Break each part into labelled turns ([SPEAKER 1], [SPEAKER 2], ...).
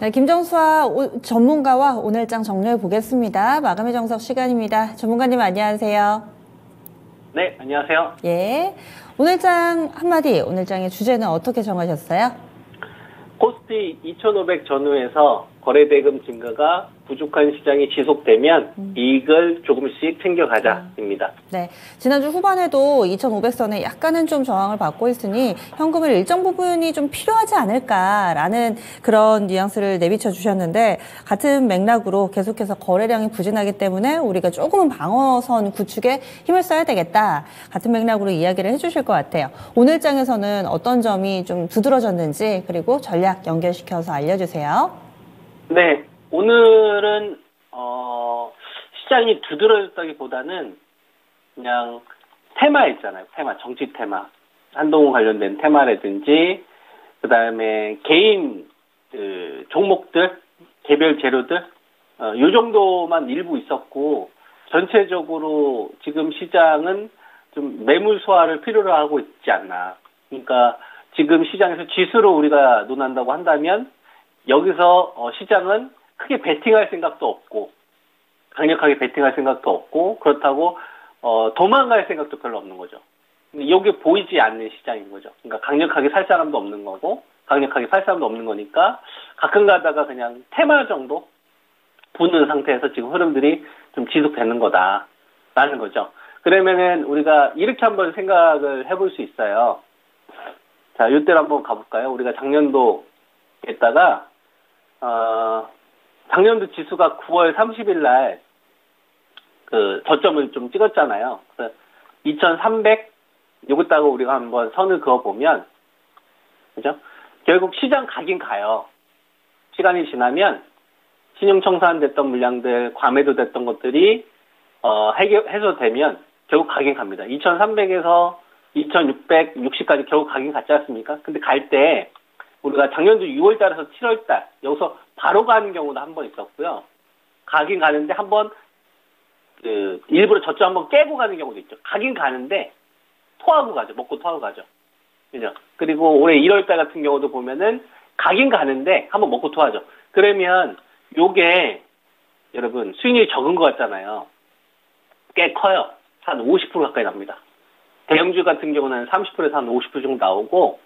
[SPEAKER 1] 네, 김정수와 전문가와 오늘장 정리해 보겠습니다. 마감의 정석 시간입니다. 전문가님 안녕하세요.
[SPEAKER 2] 네, 안녕하세요.
[SPEAKER 1] 예, 오늘장 한마디, 오늘장의 주제는 어떻게 정하셨어요?
[SPEAKER 2] 코스피 2,500 전후에서 거래대금 증가가 부족한 시장이 지속되면 이익을 조금씩 챙겨가자입니다.
[SPEAKER 1] 네, 지난주 후반에도 2,500선에 약간은 좀 저항을 받고 있으니 현금을 일정 부분이 좀 필요하지 않을까라는 그런 뉘앙스를 내비쳐 주셨는데 같은 맥락으로 계속해서 거래량이 부진하기 때문에 우리가 조금은 방어선 구축에 힘을 써야 되겠다. 같은 맥락으로 이야기를 해주실 것 같아요. 오늘 장에서는 어떤 점이 좀 두드러졌는지 그리고 전략 연결시켜서 알려주세요.
[SPEAKER 2] 네, 오늘은 시장이 두드러졌다기보다는 그냥 테마 있잖아요. 테마, 정치 테마. 한동훈 관련된 테마라든지 그다음에 개인 종목들, 개별 재료들 요 정도만 일부 있었고 전체적으로 지금 시장은 좀 매물 소화를 필요로 하고 있지 않나. 그러니까 지금 시장에서 지수로 우리가 논한다고 한다면 여기서 시장은 크게 베팅할 생각도 없고 강력하게 베팅할 생각도 없고 그렇다고 도망갈 생각도 별로 없는 거죠. 근데 여기 보이지 않는 시장인 거죠. 그러니까 강력하게 살 사람도 없는 거고 강력하게 살 사람도 없는 거니까 가끔 가다가 그냥 테마 정도 부는 상태에서 지금 흐름들이 좀 지속되는 거다라는 거죠. 그러면은 우리가 이렇게 한번 생각을 해볼 수 있어요. 자, 이때로 한번 가볼까요? 우리가 작년도 했다가 작년도 지수가 9월 30일 날 그 저점을 좀 찍었잖아요. 그래서 2,300 요거다가 우리가 한번 선을 그어보면 그죠? 결국 시장 가긴 가요. 시간이 지나면 신용청산 됐던 물량들, 과매도 됐던 것들이 해소되면 결국 가긴 갑니다. 2,300에서 2,660까지 결국 가긴 갔지 않습니까? 근데 갈 때 우리가 작년도 6월달에서 7월달 여기서 바로 가는 경우도 한 번 있었고요. 가긴 가는데 한번 일부러 저점 한번 깨고 가는 경우도 있죠. 가긴 가는데 토하고 가죠. 먹고 토하고 가죠. 그죠? 그리고 올해 1월달 같은 경우도 보면은 가긴 가는데 한번 먹고 토하죠. 그러면 요게 여러분 수익률이 적은 것 같잖아요. 꽤 커요. 한 50% 가까이 납니다. 대형주 같은 경우는 30%에서 한 50% 정도 나오고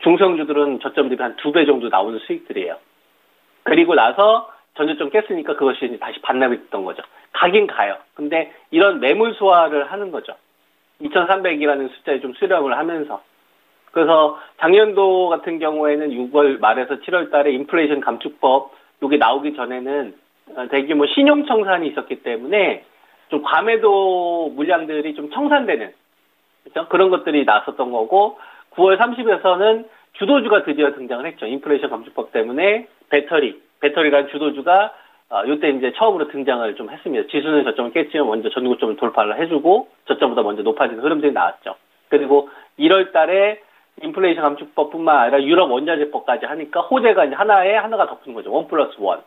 [SPEAKER 2] 중소형주들은 저점 대비 한 2배 정도 나오는 수익들이에요. 그리고 나서 전저점 깼으니까 그것이 이제 다시 반납이 됐던 거죠. 가긴 가요. 근데 이런 매물 소화를 하는 거죠. 2,300이라는 숫자에 좀 수렴을 하면서. 그래서 작년도 같은 경우에는 6월 말에서 7월 달에 인플레이션 감축법 요게 나오기 전에는 대규모 신용청산이 있었기 때문에 좀 과매도 물량들이 좀 청산되는 그렇죠? 그런 것들이 나왔었던 거고 9월 30일에서는 주도주가 드디어 등장을 했죠. 인플레이션 감축법 때문에 배터리라는 주도주가 요때 이제 처음으로 등장을 좀 했습니다. 지수는 저점을 깼지만 먼저 전고점을 돌파를 해주고 저점보다 먼저 높아지는 흐름들이 나왔죠. 그리고 1월 달에 인플레이션 감축법뿐만 아니라 유럽 원자재법까지 하니까 호재가 이제 하나가 덮는 거죠. 1+1.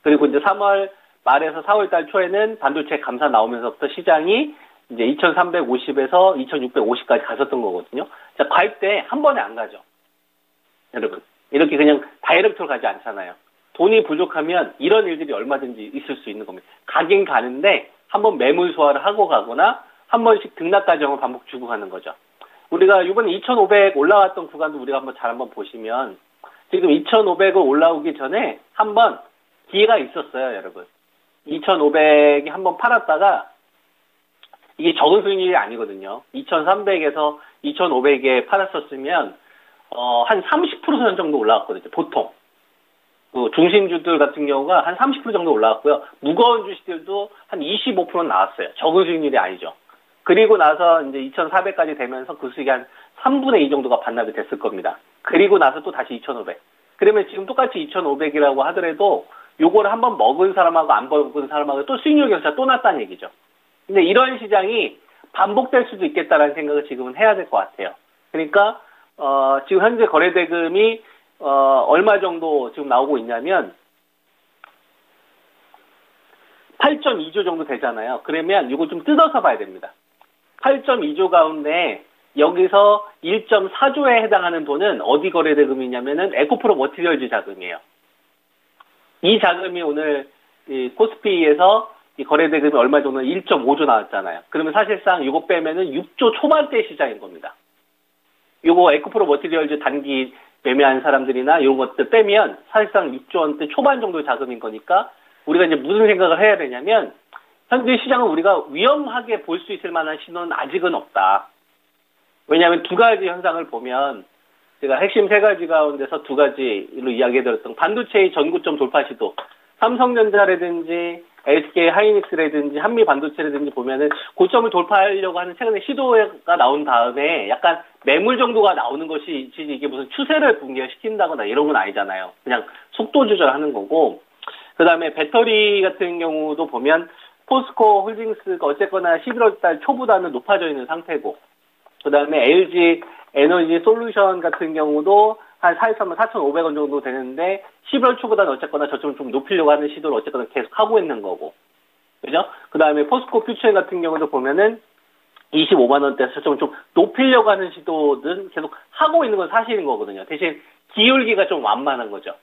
[SPEAKER 2] 그리고 이제 3월 말에서 4월 달 초에는 반도체 감사 나오면서부터 시장이 이제 2,350에서 2,650까지 갔었던 거거든요. 자, 갈 때 한 번에 안 가죠. 여러분. 이렇게 그냥 다이렉트로 가지 않잖아요. 돈이 부족하면 이런 일들이 얼마든지 있을 수 있는 겁니다. 가긴 가는데 한번 매물 소화를 하고 가거나 한 번씩 등락 과정을 반복 주고 가는 거죠. 우리가 이번에 2,500 올라왔던 구간도 우리가 한번 보시면 지금 2,500을 올라오기 전에 한번 기회가 있었어요, 여러분. 2,500이 한번 팔았다가 이게 적은 수익률이 아니거든요. 2,300에서 2,500에 팔았었으면 한 30% 정도 올라왔거든요. 보통. 그 중심주들 같은 경우가 한 30% 정도 올라왔고요. 무거운 주식들도 한 25% 나왔어요. 적은 수익률이 아니죠. 그리고 나서 이제 2,400까지 되면서 그 수익이 한 3분의 2 정도가 반납이 됐을 겁니다. 그리고 나서 또 다시 2,500. 그러면 지금 똑같이 2,500이라고 하더라도 요거를 한번 먹은 사람하고 안 먹은 사람하고 또 수익률 격차가 또 났다는 얘기죠. 근데 이런 시장이 반복될 수도 있겠다라는 생각을 지금은 해야 될 것 같아요. 그러니까 지금 현재 거래대금이 얼마 정도 지금 나오고 있냐면 8.2조 정도 되잖아요. 그러면 이거 좀 뜯어서 봐야 됩니다. 8.2조 가운데 여기서 1.4조에 해당하는 돈은 어디 거래대금이냐면은 에코프로 머티리얼즈 자금이에요. 이 자금이 오늘 이 코스피에서 이 거래대금이 얼마 정도 1.5조 나왔잖아요. 그러면 사실상 이거 빼면은 6조 초반대 시장인 겁니다. 요거 에코프로 머티리얼즈 단기 매매한 사람들이나 이런 것들 빼면 사실상 6조 원대 초반 정도의 자금인 거니까 우리가 이제 무슨 생각을 해야 되냐면 현재 시장은 우리가 위험하게 볼 수 있을 만한 신호는 아직은 없다. 왜냐하면 두 가지 현상을 보면 제가 핵심 세 가지 가운데서 두 가지로 이야기해드렸던 반도체의 전고점 돌파 시도, 삼성전자라든지 SK 하이닉스라든지 한미 반도체라든지 보면은 고점을 돌파하려고 하는 최근에 시도가 나온 다음에 약간 매물 정도가 나오는 것이 이게 무슨 추세를 붕괴시킨다거나 이런 건 아니잖아요. 그냥 속도 조절하는 거고, 그 다음에 배터리 같은 경우도 보면 포스코 홀딩스가 어쨌거나 11월 달 초보다는 높아져 있는 상태고, 그 다음에 LG 에너지 솔루션 같은 경우도 한 4,500원 정도 되는데 11월 초보다는 어쨌거나 저점을 좀 높이려고 하는 시도를 어쨌거나 계속 하고 있는 거고, 그죠? 그 다음에 포스코 퓨처 같은 경우도 보면은 25만 원대에서 저점을 좀 높이려고 하는 시도는 계속 하고 있는 건 사실인 거거든요. 대신 기울기가 좀 완만한 거죠.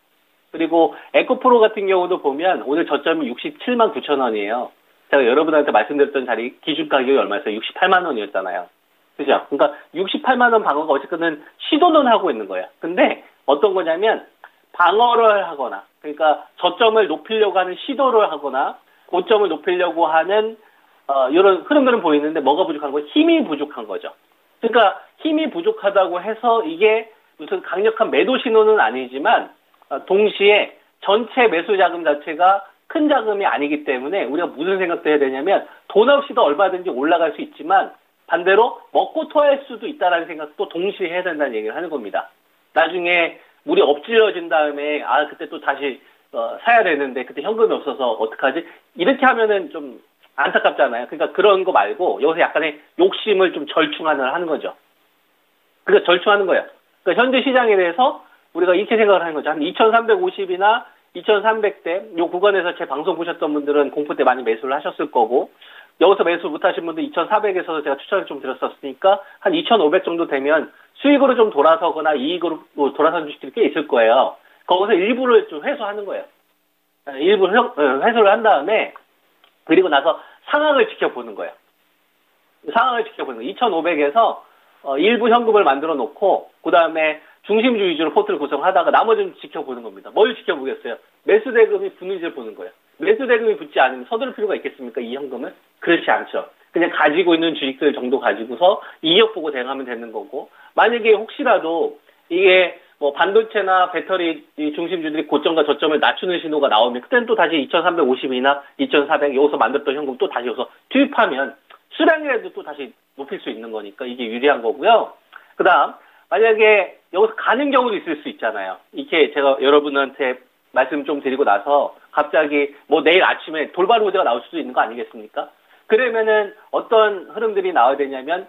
[SPEAKER 2] 그리고 에코프로 같은 경우도 보면 오늘 저점이 67만 9천 원이에요. 제가 여러분한테 말씀드렸던 자리 기준 가격이 얼마였어요? 68만 원이었잖아요. 그죠? 그러니까 68만 원 방어가 어쨌든 시도는 하고 있는 거예요. 근데 어떤 거냐면 방어를 하거나, 그러니까 저점을 높이려고 하는 시도를 하거나 고점을 높이려고 하는 이런 흐름들은 보이는데 뭐가 부족한 거예요? 힘이 부족한 거죠. 그러니까 힘이 부족하다고 해서 이게 무슨 강력한 매도 신호는 아니지만 동시에 전체 매수 자금 자체가 큰 자금이 아니기 때문에 우리가 무슨 생각도 해야 되냐면 돈 없이도 얼마든지 올라갈 수 있지만 반대로 먹고 토할 수도 있다라는 생각도 동시에 해야 된다는 얘기를 하는 겁니다. 나중에 물이 엎질러진 다음에 그때 또 다시 사야 되는데 그때 현금이 없어서 어떡하지? 이렇게 하면은 좀 안타깝잖아요. 그러니까 그런 거 말고 여기서 약간의 욕심을 좀 하는 거죠. 그러니까 절충하는 거예요. 그러니까 현재 시장에 대해서 우리가 이렇게 생각을 하는 거죠. 한 2,350이나 2,300대 요 구간에서 제 방송 보셨던 분들은 공포 때 많이 매수를 하셨을 거고, 여기서 매수 못하신 분들 2,400에서 제가 추천을 좀 드렸었으니까 한 2,500 정도 되면 수익으로 좀 돌아서거나 이익으로 돌아선 주식들이 꽤 있을 거예요. 거기서 일부를 좀 회수하는 거예요. 일부 회수를 한 다음에 그리고 나서 상황을 지켜보는 거예요. 상황을 지켜보는 거예요. 2,500에서 일부 현금을 만들어 놓고 그 다음에 중심주 위주로 포트를 구성하다가 나머지는 지켜보는 겁니다. 뭘 지켜보겠어요? 매수 대금이 붙는지를 보는 거예요. 매수 대금이 붙지 않으면 서두를 필요가 있겠습니까? 이 현금을? 그렇지 않죠. 그냥 가지고 있는 주식들 정도 가지고서 이익 보고 대응하면 되는 거고, 만약에 혹시라도 이게 뭐 반도체나 배터리 중심주들이 고점과 저점을 낮추는 신호가 나오면 그때는 또 다시 2,350이나 2,400 여기서 만들었던 현금 또 다시 여기서 투입하면 수량이라도 또 다시 높일 수 있는 거니까 이게 유리한 거고요. 그 다음 만약에 여기서 가는 경우도 있을 수 있잖아요. 이렇게 제가 여러분한테 말씀 좀 드리고 나서 갑자기 뭐 내일 아침에 돌발 호재가 나올 수도 있는 거 아니겠습니까? 그러면은 어떤 흐름들이 나와야 되냐면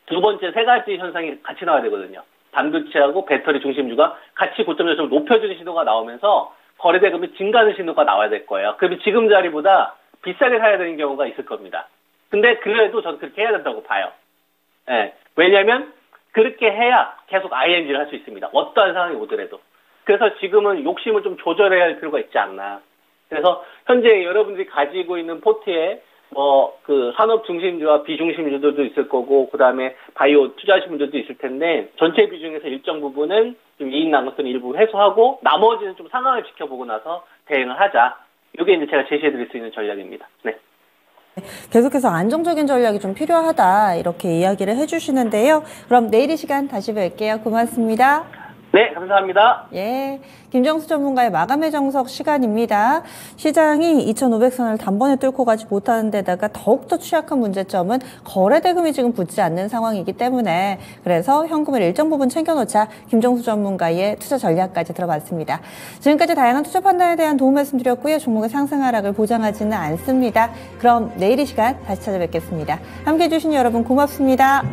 [SPEAKER 2] 두 번째 세 가지 현상이 같이 나와야 되거든요. 반도체하고 배터리 중심주가 같이 고점 저점을 높여주는 신호가 나오면서 거래대금이 증가하는 신호가 나와야 될 거예요. 그러면 지금 자리보다 비싸게 사야 되는 경우가 있을 겁니다. 근데 그래도 저는 그렇게 해야 된다고 봐요. 예. 왜냐면 그렇게 해야 계속 ING를 할 수 있습니다. 어떠한 상황이 오더라도. 그래서 지금은 욕심을 좀 조절해야 할 필요가 있지 않나. 그래서 현재 여러분들이 가지고 있는 포트에 산업 중심주와 비중심주들도 있을 거고, 그 다음에 바이오 투자하신 분들도 있을 텐데, 전체 비중에서 일정 부분은 좀 이익 난 것들은 일부 회수하고, 나머지는 좀 상황을 지켜보고 나서 대응을 하자. 이게 이제 제가 제시해드릴 수 있는 전략입니다. 네.
[SPEAKER 1] 계속해서 안정적인 전략이 좀 필요하다, 이렇게 이야기를 해주시는데요. 그럼 내일 이 시간 다시 뵐게요. 고맙습니다.
[SPEAKER 2] 네, 감사합니다.
[SPEAKER 1] 예, 김정수 전문가의 마감의 정석 시간입니다. 시장이 2,500선을 단번에 뚫고 가지 못하는 데다가 더욱더 취약한 문제점은 거래대금이 지금 붙지 않는 상황이기 때문에, 그래서 현금을 일정 부분 챙겨놓자 김정수 전문가의 투자 전략까지 들어봤습니다. 지금까지 다양한 투자 판단에 대한 도움 말씀드렸고요. 종목의 상승 하락을 보장하지는 않습니다. 그럼 내일 이 시간 다시 찾아뵙겠습니다. 함께해 주신 여러분 고맙습니다.